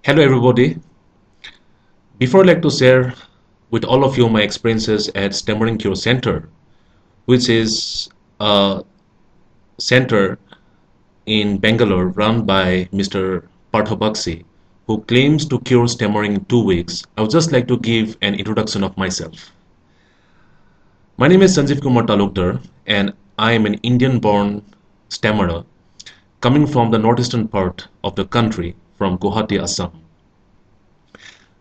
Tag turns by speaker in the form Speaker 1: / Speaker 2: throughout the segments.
Speaker 1: Hello everybody. Before I'd like to share with all of you my experiences at Stammering Cure Center, which is a center in Bangalore run by Mr. Partha, who claims to cure stammering in 2 weeks. I would just like to give an introduction of myself. My name is Sanjeev Kumar Talukdar and I am an Indian-born stammerer coming from the northeastern part of the country from Guwahati, Assam.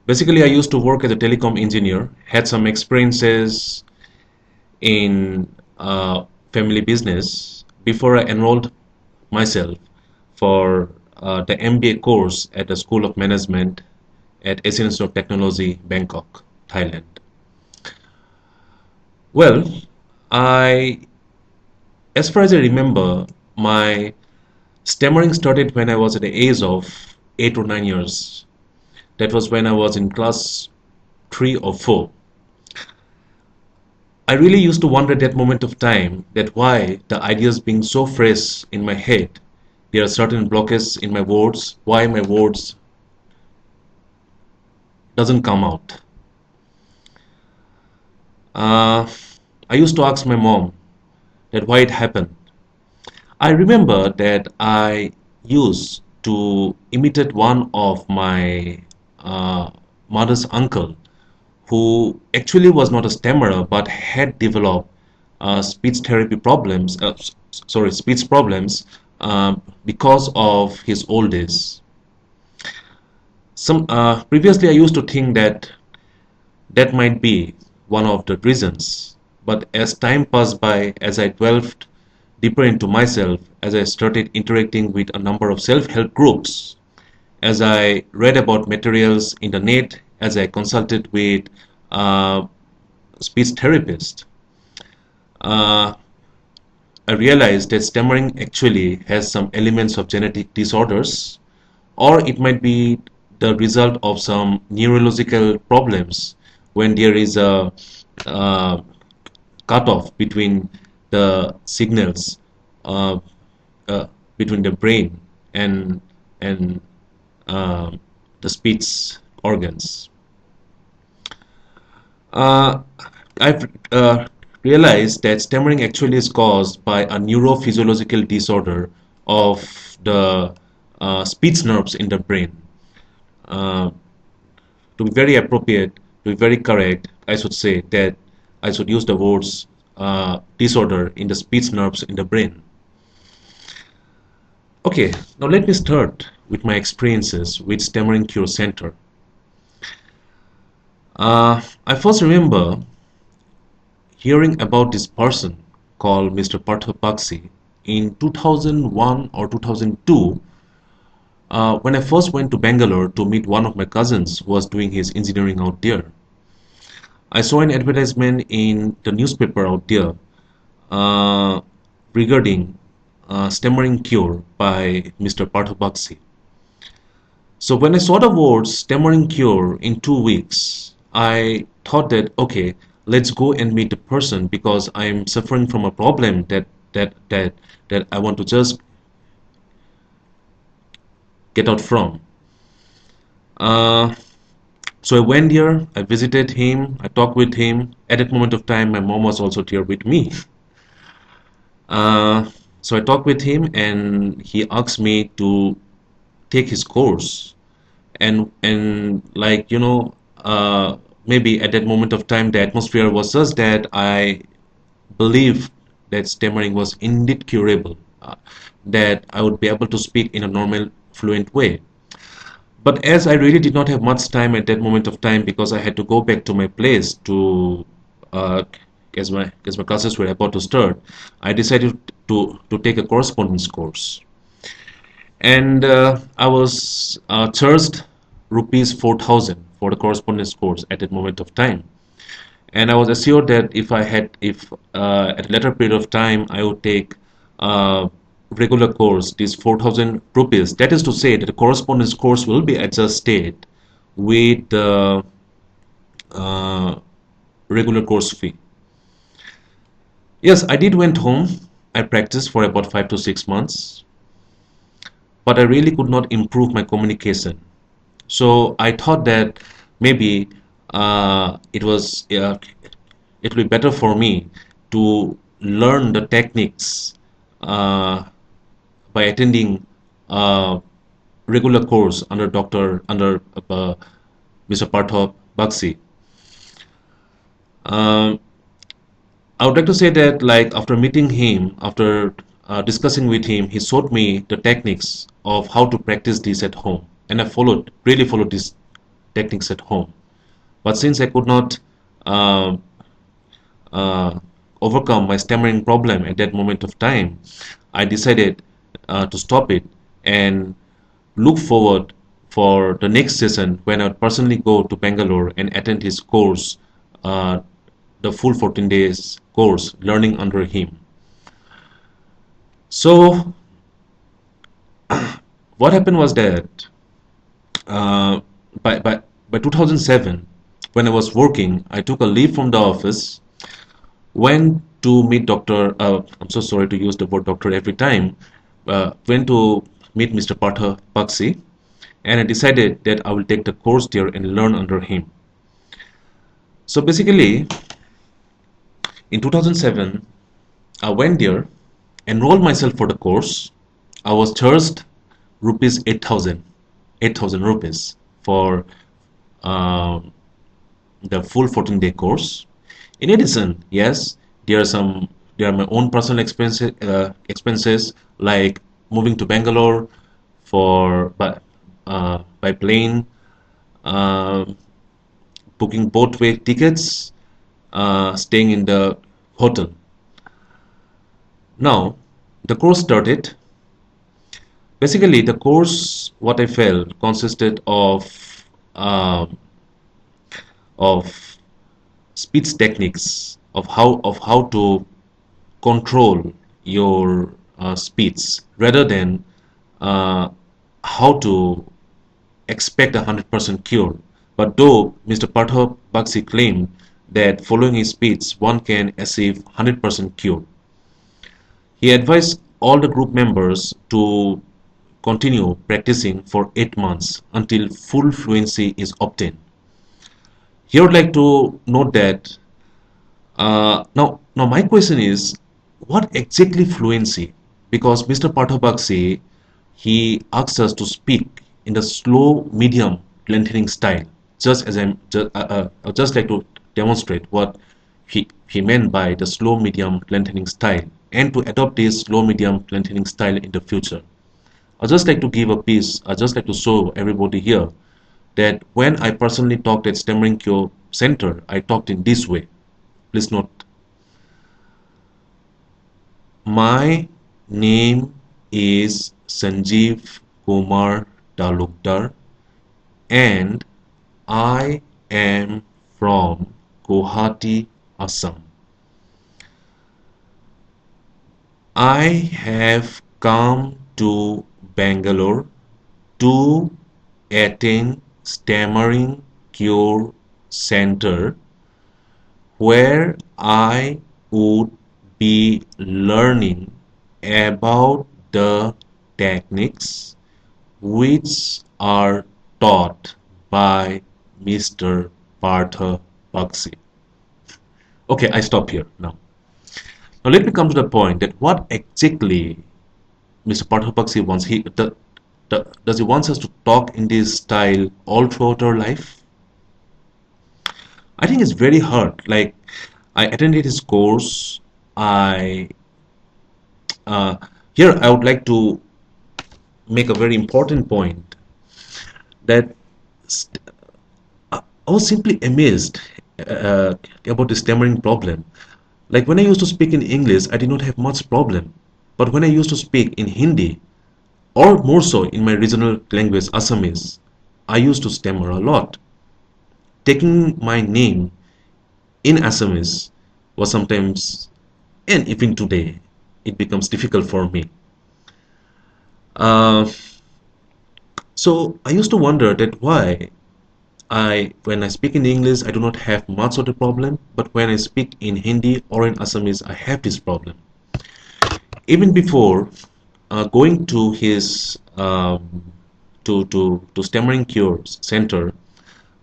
Speaker 1: Basically, I used to work as a telecom engineer, had some experiences in family business before I enrolled myself for the MBA course at the School of Management at Asian Institute of Technology, Bangkok, Thailand. Well, I, as far as I remember, my stammering started when I was at the age of 8 or 9 years. That was when I was in class 3 or 4. I really used to wonder at that moment of time that why the ideas being so fresh in my head, there are certain blockages in my words, why my words doesn't come out. I used to ask my mom that why it happened. I remember that I used to imitate one of my mother's uncle who actually was not a stammerer but had developed speech therapy problems, speech problems because of his old age. Previously, I used to think that that might be one of the reasons, but as time passed by, as I delved deeper into myself, as I started interacting with a number of self-help groups, as I read about materials in the net, as I consulted with speech therapists, uh, I realized that stammering actually has some elements of genetic disorders, or it might be the result of some neurological problems when there is a uh, cutoff between the signals uh, uh, between the brain and uh, the speech organs. Uh, I've realized that stammering actually is caused by a neurophysiological disorder of the speech nerves in the brain. Uh, to be very appropriate, to be very correct, I should say that I should use the words disorder in the speech nerves in the brain. Okay, now let me start with my experiences with Stammering Cure Center. I first remember hearing about this person called Mr. Partha in 2001 or 2002 when I first went to Bangalore to meet one of my cousins who was doing his engineering out there. I saw an advertisement in the newspaper out there uh, regarding stammering cure by Mr. Partha. So when I saw the words stammering cure in 2 weeks, I thought that okay, let's go and meet the person because I'm suffering from a problem that I want to just get out from. Uh, so I went there, I visited him, I talked with him. At that moment of time, my mom was also there with me. So I talked with him, and he asked me to take his course. And like maybe at that moment of time, the atmosphere was such that I believed that stammering was indeed curable, that I would be able to speak in a normal, fluent way. But as I really did not have much time at that moment of time because I had to go back to my place to uh, as my classes were about to start, I decided to take a correspondence course, and I was charged rupees 4,000 for the correspondence course at that moment of time. And I was assured that if at a later period of time I would take regular course, this 4,000 rupees, that is to say that the correspondence course will be adjusted with the uh, regular course fee. Yes, I did went home. I practiced for about 5 to 6 months, but I really could not improve my communication. So I thought that maybe it would be better for me to learn the techniques uh, by attending a regular course under Mr. Partha Bakshi. Um, I would like to say that, like, after meeting him, after discussing with him, he showed me the techniques of how to practice this at home, and I really followed these techniques at home. But since I could not uh, uh, overcome my stammering problem at that moment of time, I decided to stop it and look forward for the next session when I would personally go to Bangalore and attend his course, uh, the full 14 days course, learning under him. So, what happened was that uh, by, by, by 2007, when I was working, I took a leave from the office, went to meet I'm so sorry to use the word doctor every time, went to meet Mr. Partha Bakshi, and I decided that I will take the course there and learn under him. So basically, in 2007, I went there, enrolled myself for the course. I was charged rupees 8,000 rupees for uh, the full 14-day course. In addition, yes, there are my own personal expenses like moving to Bangalore for by plane, uh, booking both way tickets, staying in the hotel. Now, the course started. Basically, the course, what I felt, consisted uh, of speech techniques of how to control your speech rather than uh, how to expect 100% cure. But though Mr. Partha Bakshi claimed that following his speech one can achieve 100% cure, he advised all the group members to continue practicing for 8 months until full fluency is obtained. Here I would like to note that now my question is, what exactly fluency? Because Mr. Pathabakshi, he asks us to speak in the slow, medium, lengthening style. I would just like to demonstrate what he meant by the slow, medium, lengthening style, and to adopt this slow, medium, lengthening style in the future. I'd just like to give a piece. I'd just like to show everybody here that when I personally talked at Stammering Cure Center, I talked in this way. Please note, my name is Sanjeev Kumar Talukdar and I am from Guwahati, Assam. I have come to Bangalore to attend Stammering Cure Center where I would be learning about the techniques which are taught by Mr. Partha Bakshi. Okay, I stop here now. Now let me come to the point that what exactly Mr. Partha Bakshi wants. Does he wants us to talk in this style all throughout our life? I think it's very hard. Like, I attended his course. I uh, Here I would like to make a very important point that st I was simply amazed about the stammering problem. Like when I used to speak in English, I did not have much problem. But when I used to speak in Hindi, or more so in my regional language, Assamese, I used to stammer a lot. Taking my name in Assamese was sometimes, and even today, it becomes difficult for me. Uh, so I used to wonder that why when I speak in English, I do not have much of the problem, but when I speak in Hindi or in Assamese, I have this problem. Even before going to his to Stammering Cure Center,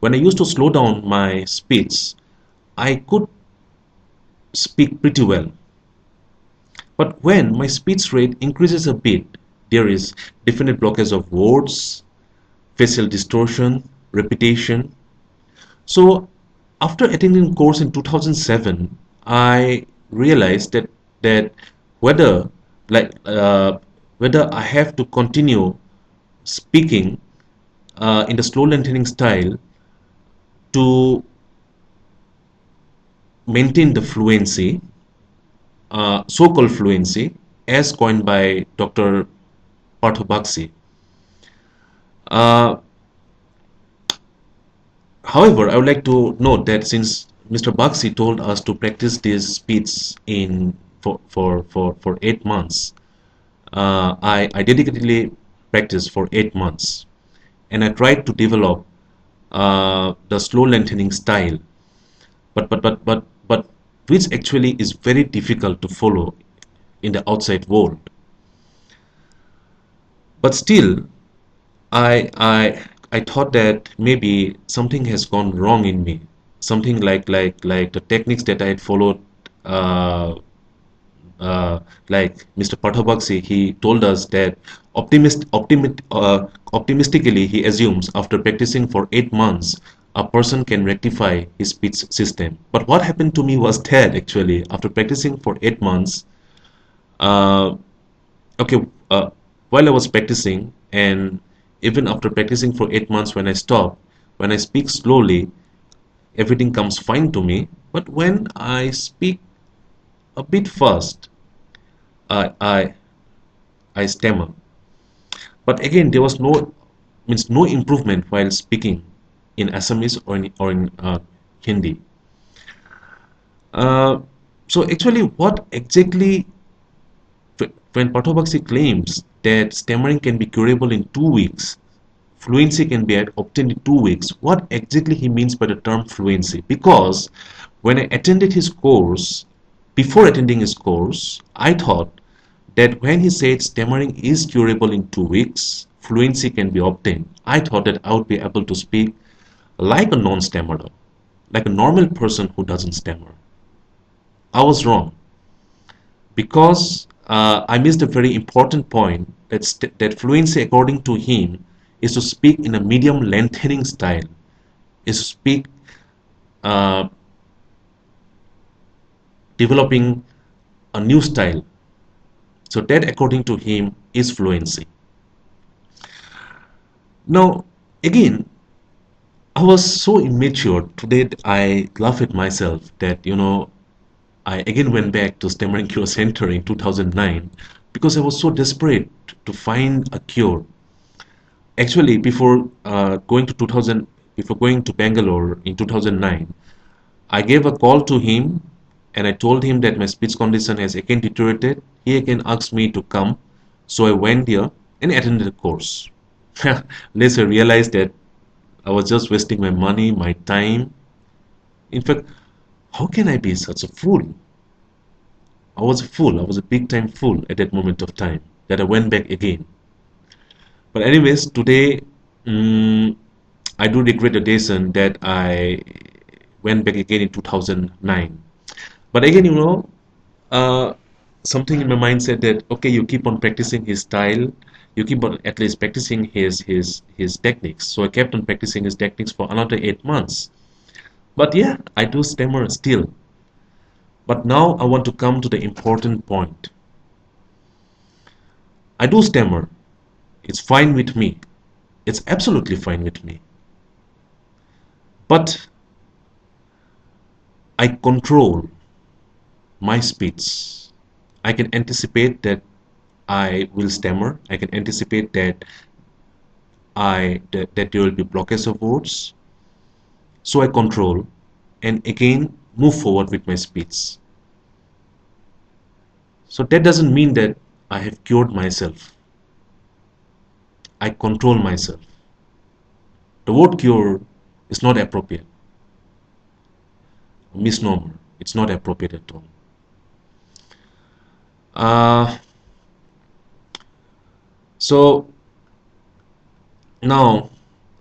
Speaker 1: when I used to slow down my speech, I could speak pretty well. But when my speech rate increases a bit, there is definite blockage of words, facial distortion, repetition. So after attending course in 2007, I realized that whether like whether I have to continue speaking in the slow lengthening style to maintain the fluency, so-called fluency, as coined by Dr. Parthobaxi. Uh, However, I would like to note that since Mr. Baxi told us to practice these speeds in for 8 months, I dedicatedly practiced for 8 months, and I tried to develop the slow lengthening style, but which actually is very difficult to follow in the outside world. But still, I I I thought that maybe something has gone wrong in me. Something like the techniques that I had followed, uh, like Mr. Pathabaksi, he told us that optimistically he assumes after practicing for 8 months, a person can rectify his speech system. But what happened to me was that actually after practicing for 8 months, uh, okay, while I was practicing, and even after practicing for 8 months, when I stop, when I speak slowly, everything comes fine to me. But when I speak a bit fast, I I, I stammer. But again, there was no improvement while speaking in Assamese or in Hindi. Uh, so actually, what exactly when Pathobaxi claims that stammering can be curable in 2 weeks, fluency can be obtained in 2 weeks, what exactly he means by the term fluency? Because when I attended his course, before attending his course, I thought that when he said stammering is curable in 2 weeks, fluency can be obtained. I thought that I would be able to speak like a non-stammerer, like a normal person who doesn't stammer. I was wrong because I missed a very important point that fluency, according to him, is to speak in a medium lengthening style, is to speak uh, developing a new style. So that, according to him, is fluency. Now, again, I was so immature today. I laugh at myself that I again went back to Stammering Cure Center in 2009 because I was so desperate to find a cure. Actually, before going to Bangalore in 2009, I gave a call to him and I told him that my speech condition has again deteriorated. He again asked me to come, so I went there and attended the course. Later, I realized that I was just wasting my money, my time. In fact, how can I be such a fool? I was a fool. I was a big time fool at that moment of time that I went back again. But anyways, today I do regret the decision that I went back again in 2009. But again, uh, something in my mind said that okay, you keep on practicing his style, you keep on at least practicing his techniques. So I kept on practicing his techniques for another 8 months. But yeah, I do stammer still. But now I want to come to the important point. I do stammer. It's fine with me. It's absolutely fine with me. But I control my speech. I can anticipate that I will stammer. I can anticipate that there will be blockage of words. So I control and again move forward with my speech. So that doesn't mean that I have cured myself. I control myself. The word cure is not appropriate. Misnomer. It's not appropriate at all. Uh, so Now,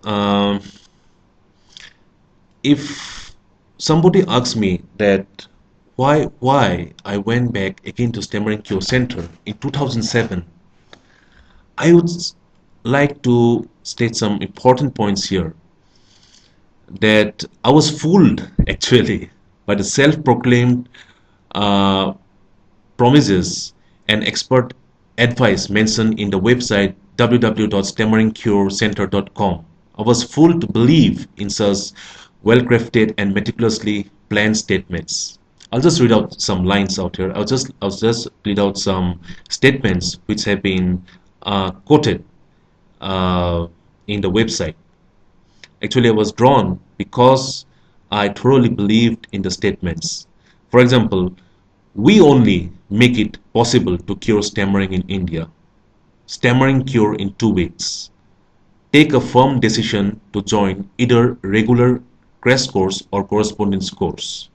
Speaker 1: um, if somebody asks me that why I went back again to Stammering Cure Center in 2007, I would like to state some important points here that I was fooled actually by the self-proclaimed uh, promises and expert advice mentioned in the website www.stammeringcurecenter.com. I was fooled to believe in such well-crafted and meticulously planned statements. I'll just read out some lines out here. I'll just read out some statements which have been quoted uh, in the website. Actually, I was drawn because I thoroughly believed in the statements. For example, we only make it possible to cure stammering in India. Stammering cure in 2 weeks. Take a firm decision to join either regular crash course or correspondence course.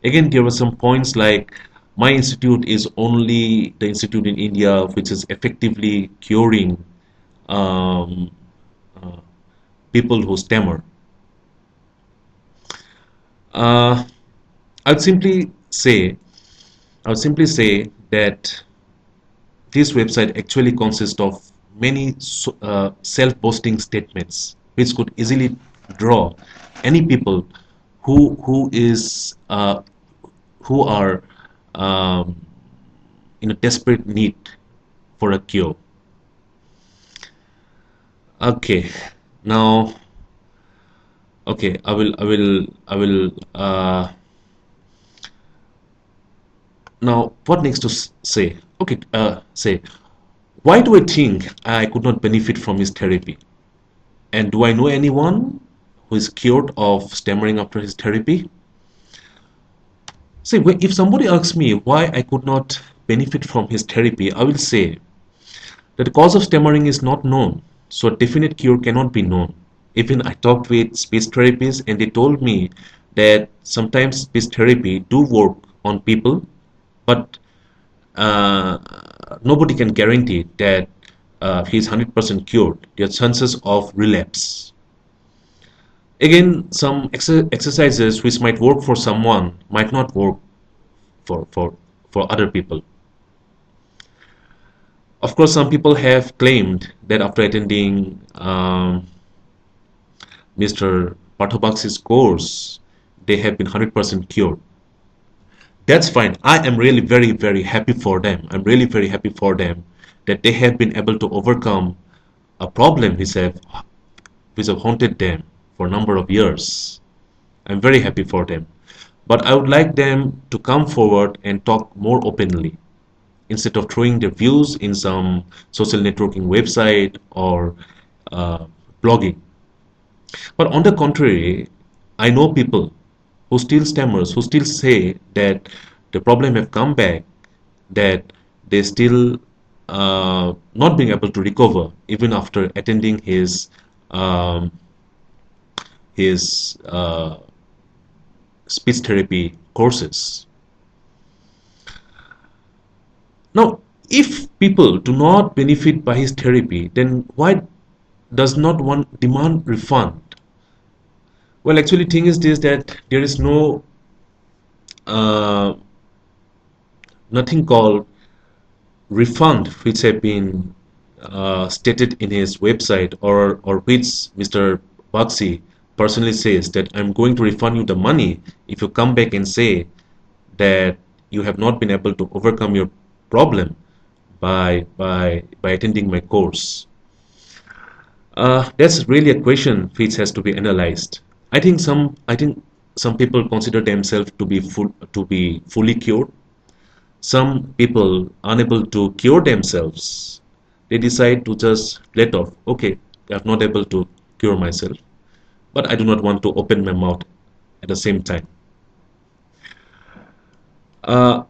Speaker 1: Again, there were some points like my institute is only the institute in India which is effectively curing um, uh, people who stammer. Uh, I'd simply say, I would simply say that this website actually consists of many self-boasting statements, which could easily draw any people who is who are um, in a desperate need for a cure. Okay, now, okay, now what next to say? Okay, say, why do I think I could not benefit from his therapy? And do I know anyone who is cured of stammering after his therapy? See, if somebody asks me why I could not benefit from his therapy, I will say that the cause of stammering is not known, so a definite cure cannot be known. Even I talked with speech therapists and they told me that sometimes speech therapy do work on people, but uh, nobody can guarantee that he's 100% cured. There are chances of relapse. Again, some exercises which might work for someone might not work for, for, for other people. Of course, some people have claimed that after attending Mr. Pathobaxi's course, they have been 100% cured. That's fine. I am really very, very happy for them. I'm really very happy for them that they have been able to overcome a problem which have haunted them for a number of years. I'm very happy for them. But I would like them to come forward and talk more openly instead of throwing their views in some social networking website or blogging. But on the contrary, I know people who still stammers, who still say that the problem have come back, that they still not being able to recover even after attending um, his speech therapy courses. Now, if people do not benefit by his therapy, then why does not one demand refund? Well, actually, thing is this that there is uh, nothing called refund which have been stated in his website or which Mr. Baxi personally says that I'm going to refund you the money if you come back and say that you have not been able to overcome your problem by attending my course. That's really a question which has to be analyzed. I think some people consider themselves to be fully cured. Some people unable to cure themselves, they decide to just let off. Okay, I'm not able to cure myself, but I do not want to open my mouth at the same time. Uh,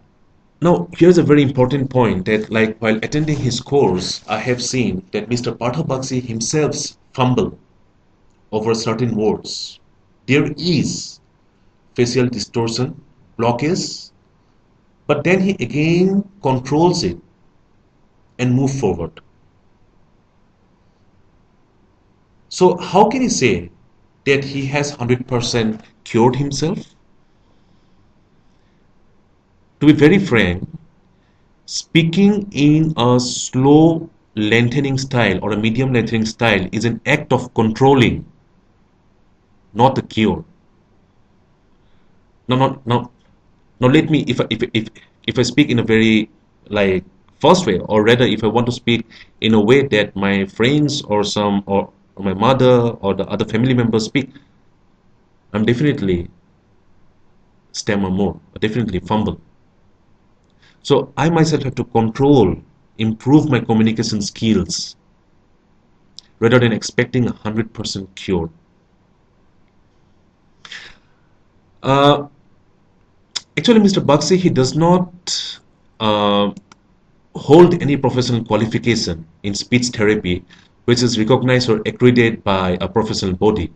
Speaker 1: Now, here's a very important point that, like, while attending his course, I have seen that Mr. Pathabaksi himself fumble over certain words. There is facial distortion, blockage, but then he again controls it and move forward. So how can he say that he has 100% cured himself? To be very frank, speaking in a slow lengthening style or a medium lengthening style is an act of controlling, not a cure. Now, now let me, if I speak in a very like first way, or rather, if I want to speak in a way that my friends or my mother or the other family members speak, I'm definitely stammer more, definitely fumble. So I myself have to control, improve my communication skills rather than expecting 100% cure. Uh, Actually, Mr. Baxi, he does not uh, hold any professional qualification in speech therapy which is recognized or accredited by a professional body.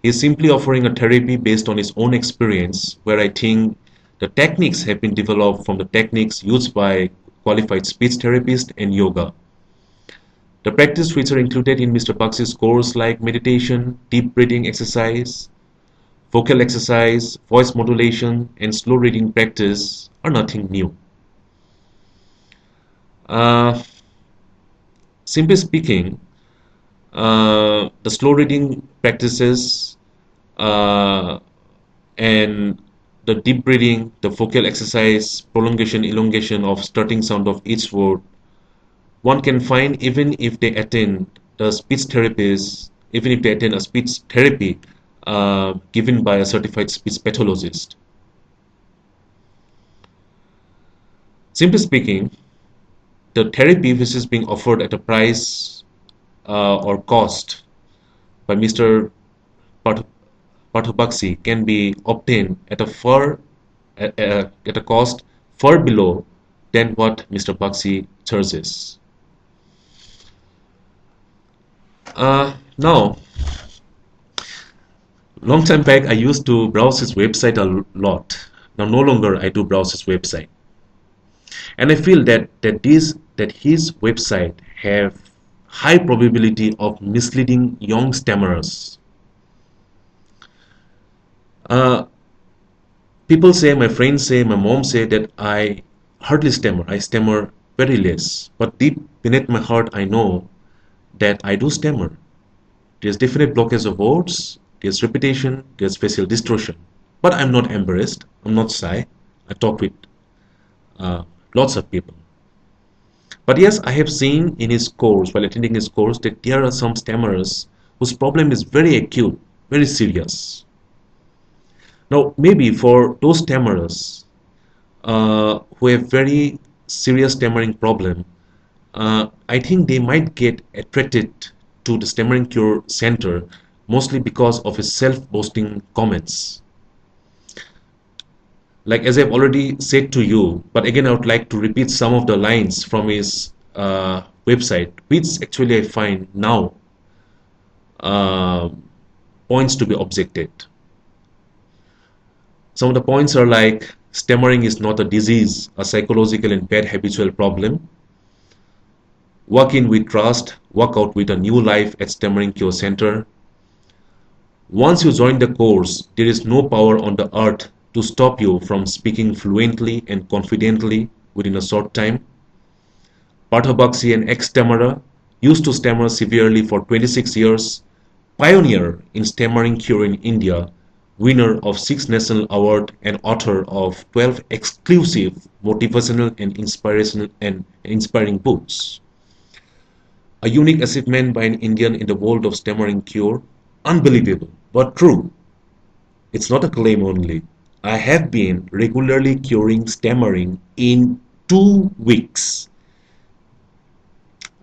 Speaker 1: He is simply offering a therapy based on his own experience, where I think the techniques have been developed from the techniques used by qualified speech therapists and yoga. The practice which are included in Mr. Bax's course like meditation, deep breathing exercise, vocal exercise, voice modulation, and slow reading practice are nothing new. Uh, Simply speaking, the slow reading practices uh, and the deep breathing, the vocal exercise, prolongation, elongation of starting sound of each word, one can find even if they attend the speech therapist, even if they attend a speech therapy given by a certified speech pathologist. Simply speaking, the therapy which is being offered at a price or cost by Mr. Pat- Pathobaxi can be obtained at a cost far below than what Mr. Baxi charges. Now, long time back, I used to browse his website a lot. Now, no longer I do browse his website, and I feel that his website have high probability of misleading young stammerers. Uh, People say, my friends say, my mom say that I hardly stammer. I stammer very less, but deep beneath my heart, I know that I do stammer. There's definite blockage of words, there's repetition, there's facial distortion. But I'm not embarrassed, I'm not shy. I talk with uh, lots of people. But yes, I have seen in his course, while attending his course, that there are some stammerers whose problem is very acute, very serious. Now, maybe for those stammerers who have very serious stammering problem, I think they might get attracted to the Stammering Cure Center mostly because of his self-boasting comments. Like as I've already said to you, but again I would like to repeat some of the lines from his website, which actually I find now uh, points to be objected. Some of the points are like stammering is not a disease, a psychological and bad habitual problem. Walk in with trust, walk out with a new life at Stammering Cure Center. Once you join the course, there is no power on the earth to stop you from speaking fluently and confidently within a short time. Parthabaxi, an ex-stammerer, used to stammer severely for 26 years, pioneer in stammering cure in India, winner of 6 national awards and author of 12 exclusive motivational and inspiring books. A unique achievement by an Indian in the world of stammering cure. Unbelievable, but true. It's not a claim only. I have been regularly curing stammering in 2 weeks.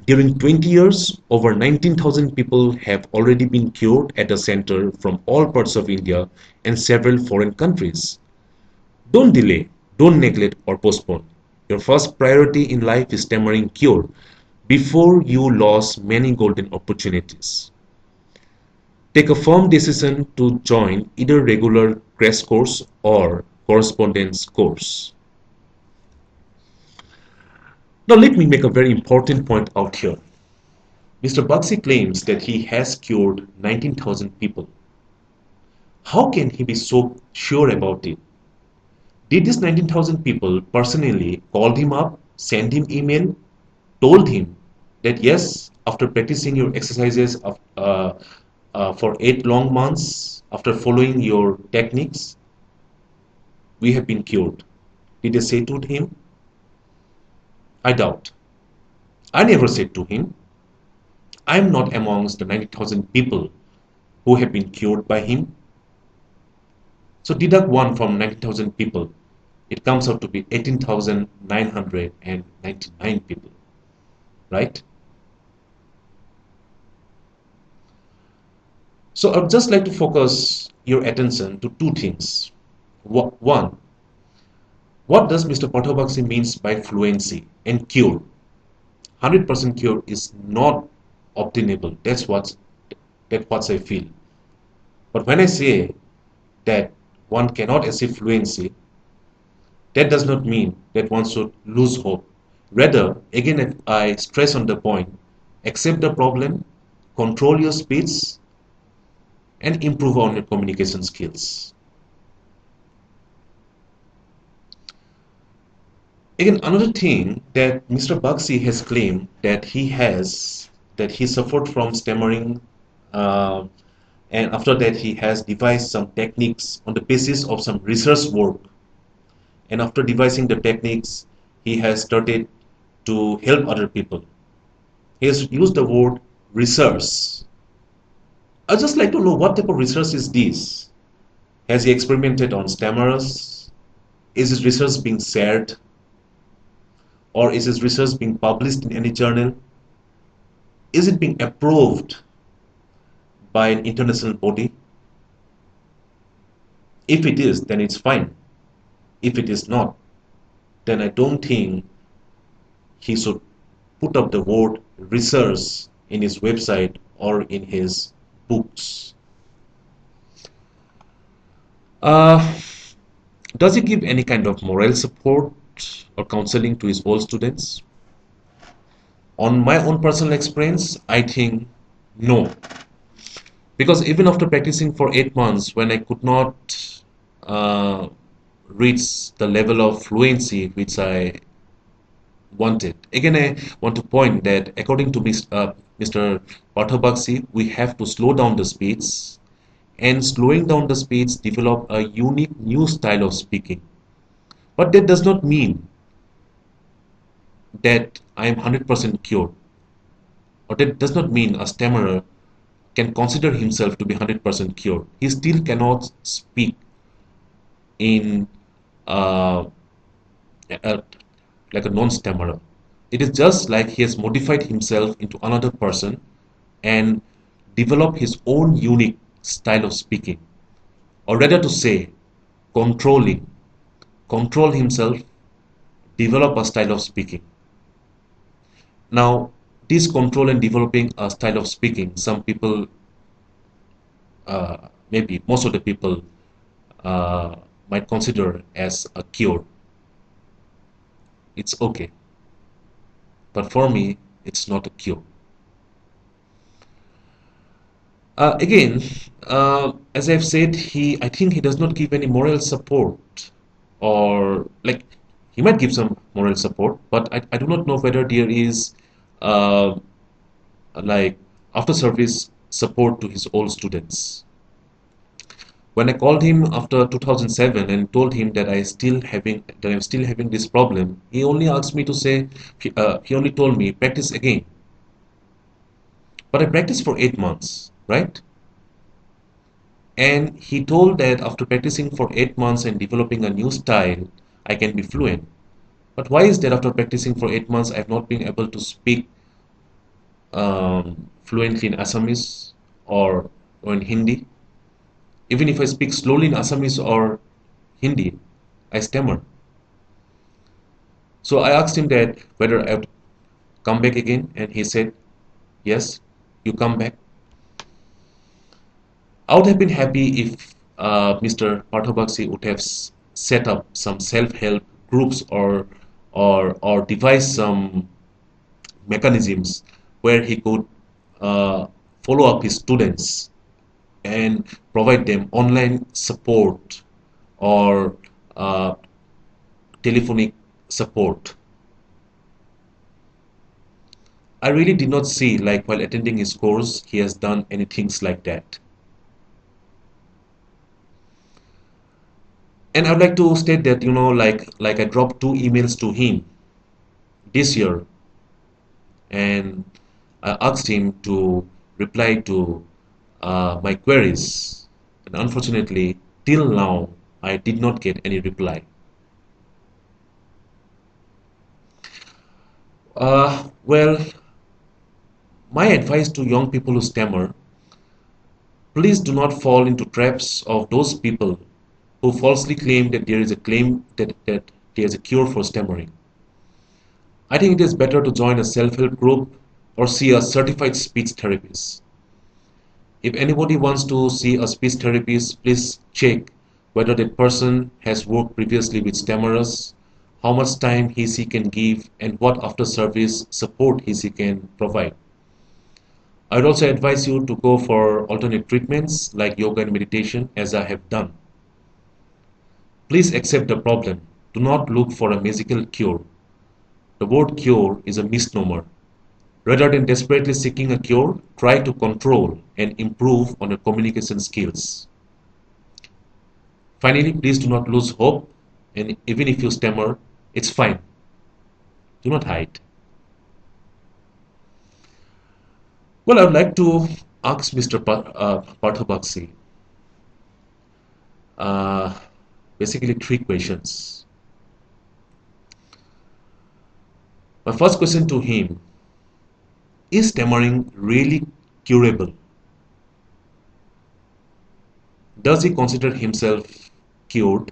Speaker 1: During 20 years, over 19,000 people have already been cured at the center from all parts of India and several foreign countries. Don't delay, don't neglect or postpone. Your first priority in life is stammering cure before you lose many golden opportunities. Take a firm decision to join either regular crash course or correspondence course. Now let me make a very important point out here. Mr. Baxi claims that he has cured 19,000 people. How can he be so sure about it? Did these 19,000 people personally call him up, send him email, told him that yes, after practicing your exercises for 8 long months, after following your techniques, we have been cured? Did they say to him? I doubt. I never said to him. I'm not amongst the 90,000 people who have been cured by him. So deduct 1 from 90,000 people. It comes out to be 18,999 people, right? So I'd just like to focus your attention to two things. One, what does Mr. Pathobaksi means by fluency and cure? 100% cure is not obtainable. That's what I feel. But when I say that one cannot achieve fluency, that does not mean that one should lose hope. Rather, again, I stress on the point, accept the problem, control your speech, and improve on your communication skills. Again, another thing that Mr. Baxi has claimed that he suffered from stammering, uh, and after that he has devised some techniques on the basis of some research work. And after devising the techniques, he has started to help other people. He has used the word research. I'd just like to know what type of research is this? Has he experimented on stammerers? Is his research being shared? Or is his research being published in any journal? Is it being approved by an international body? If it is, then it's fine. If it is not, then I don't think he should put up the word research in his website or in his books. Uh, does he give any kind of moral support or counseling to his old students? On my own personal experience, I think no. Because even after practicing for 8 months, when I could not uh, reach the level of fluency which I wanted, again I want to point that according to Mr. Parthabaksi, we have to slow down the speeds, and slowing down the speeds develop a unique new style of speaking. But that does not mean that I am 100% cured, or that does not mean a stammerer can consider himself to be 100% cured. He still cannot speak in uh, a, like a non-stammerer. It is just like he has modified himself into another person and developed his own unique style of speaking, or rather to say, control himself, develop a style of speaking. Now, this control and developing a style of speaking, some people, maybe most of the people, uh, might consider as a cure. It's okay, but for me, it's not a cure. Again, as I've said, I think he does not give any moral support, or like he might give some moral support, but I do not know whether there is uh, like after service support to his old students. When I called him after 2007 and told him that I'm still having this problem, he only asked me to say, he only told me practice again. But I practiced for 8 months, right? And he told that after practicing for 8 months and developing a new style, I can be fluent. But why is that after practicing for 8 months, I've not been able to speak fluently in Assamese or in Hindi? Even if I speak slowly in Assamese or Hindi, I stammer. So I asked him that whether I would come back again, and he said, yes, you come back. I would have been happy if Mr. Parthabaksi would have set up some self-help groups, or devise some mechanisms where he could uh, follow up his students and provide them online support or uh, telephonic support. I really did not see, like while attending his course, he has done any things like that. And I'd like to state that, like I dropped two emails to him this year, and I asked him to reply to my queries. And unfortunately, till now, I did not get any reply. Well, my advice to young people who stammer: please do not fall into traps of those people who falsely claim that there is a claim that there is a cure for stammering. I think it is better to join a self-help group or see a certified speech therapist. If anybody wants to see a speech therapist, please check whether that person has worked previously with stammerers, how much time he can give, and what after service support he can provide. I would also advise you to go for alternate treatments like yoga and meditation, as I have done. Please accept the problem. Do not look for a magical cure. The word cure is a misnomer. Rather than desperately seeking a cure, try to control and improve on your communication skills. Finally, please do not lose hope, and even if you stammer, it's fine. Do not hide. Well, I would like to ask Mr. Parthabaksi uh, basically three questions. My first question to him: is stammering really curable? Does he consider himself cured?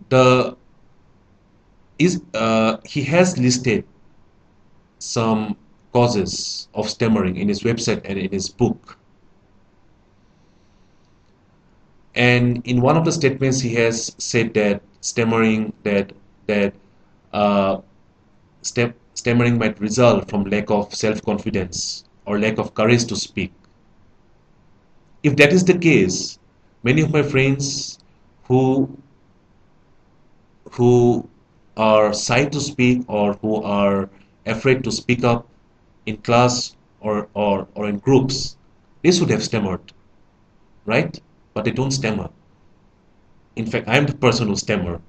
Speaker 1: The is He has listed some causes of stammering in his website and in his book. And in one of the statements, he has said that that uh, stammering might result from lack of self-confidence or lack of courage to speak. If that is the case, many of my friends who who are shy to speak or who are afraid to speak up in class or in groups, they should have stammered, right? But they don't stammer. In fact, I am the person who stammer,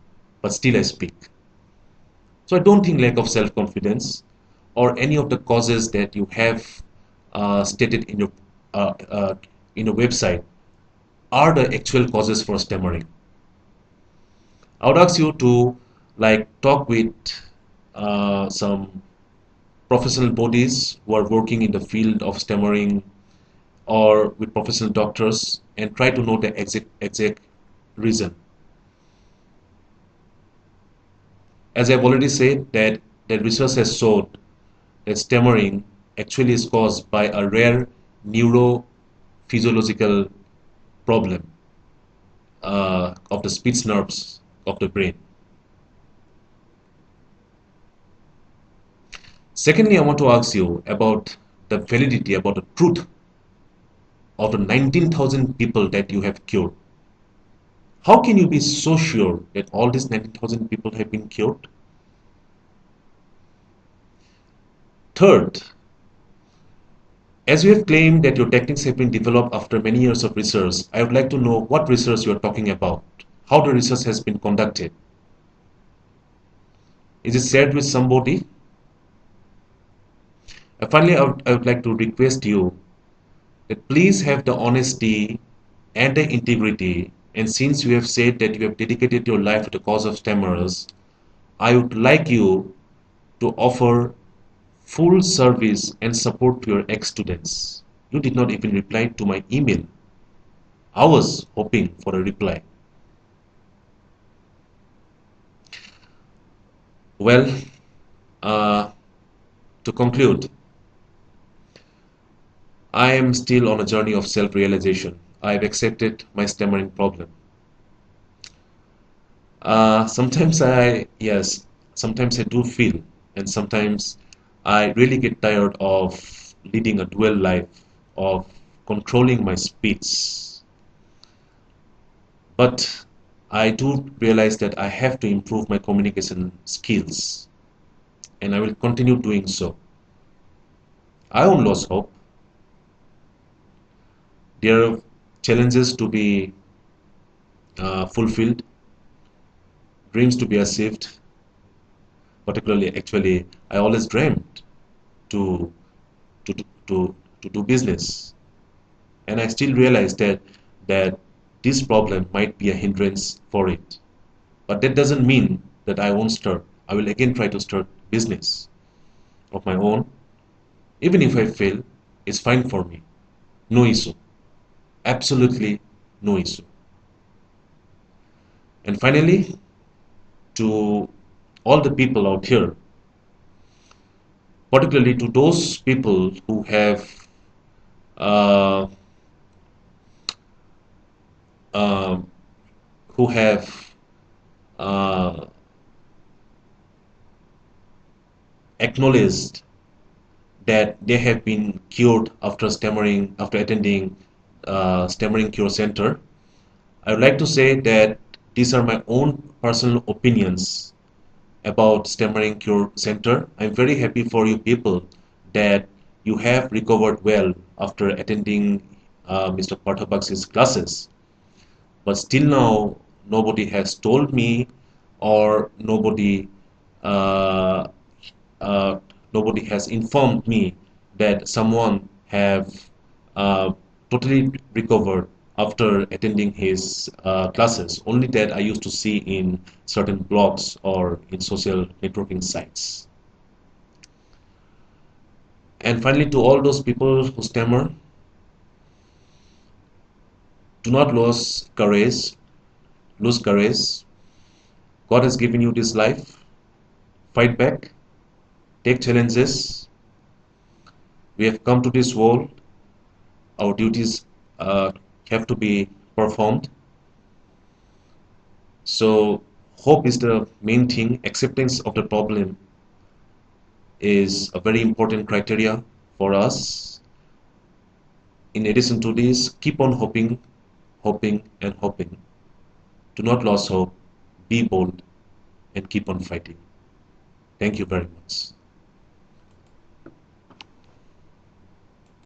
Speaker 1: but still I speak. So I don't think lack of self-confidence or any of the causes that you have stated uh, uh, in your website are the actual causes for stammering. I would ask you to like talk with some professional bodies who are working in the field of stammering or with professional doctors and try to know the exact reason. As I've already said, that research has shown that stammering actually is caused by a rare neurophysiological problem of the speech nerves of the brain. Secondly, I want to ask you about the validity, about the truth of the 19,000 people that you have cured. How can you be so sure that all these 19,000 people have been cured? Third, as you have claimed that your techniques have been developed after many years of research, I would like to know what research you are talking about, how the research has been conducted. Is it shared with somebody? Finally, I would like to request you that please have the honesty and the integrity. And since you have said that you have dedicated your life to the cause of stammerers, I would like you to offer full service and support to your ex-students. You did not even reply to my email. I was hoping for a reply. Well, uh, to conclude, I am still on a journey of self-realization. I have accepted my stammering problem. Sometimes yes, sometimes I do feel, and sometimes I really get tired of leading a dual life, of controlling my speech. But I do realize that I have to improve my communication skills, and I will continue doing so. I won't lose hope. There are challenges to be fulfilled, dreams to be achieved. Particularly, actually, I always dreamed to to to to do business, and I still realize that this problem might be a hindrance for it. But that doesn't mean that I won't start. I will again try to start business of my own. Even if I fail, it's fine for me. No issue. Absolutely no issue. And finally, to all the people out here, particularly to those people uh, uh, who have uh, acknowledged that they have been cured after stammering, after attending stammering cure center. I would like to say that these are my own personal opinions about stammering cure center. I'm very happy for you people that you have recovered well after attending Mr. Parthabak's classes. But still now, nobody has told me, or uh, uh, nobody has informed me that someone have uh, totally recovered after attending his classes. Only that I used to see in certain blogs or in social networking sites. And finally, to all those people who stammer, do not lose courage. Lose courage. God has given you this life. Fight back. Take challenges. We have come to this world. Our duties uh, have to be performed. So hope is the main thing. Acceptance of the problem is a very important criteria for us. In addition to this, keep on hoping, hoping, and hoping. Do not lose hope. Be bold and keep on fighting. Thank you very much.